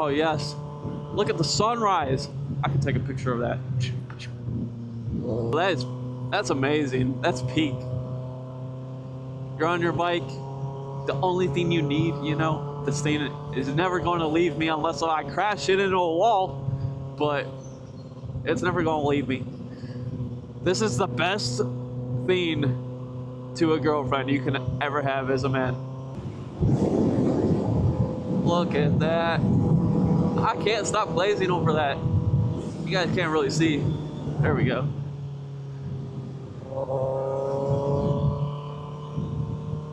Oh yes. Look at the sunrise. I can take a picture of that. That's amazing. That's peak. You're on your bike. The only thing you need, you know, this thing is never going to leave me unless I crash it into a wall. But it's never going to leave me. This is the best thing to a girlfriend you can ever have as a man. Look at that. I can't stop glazing over that. You guys can't really see. There we go.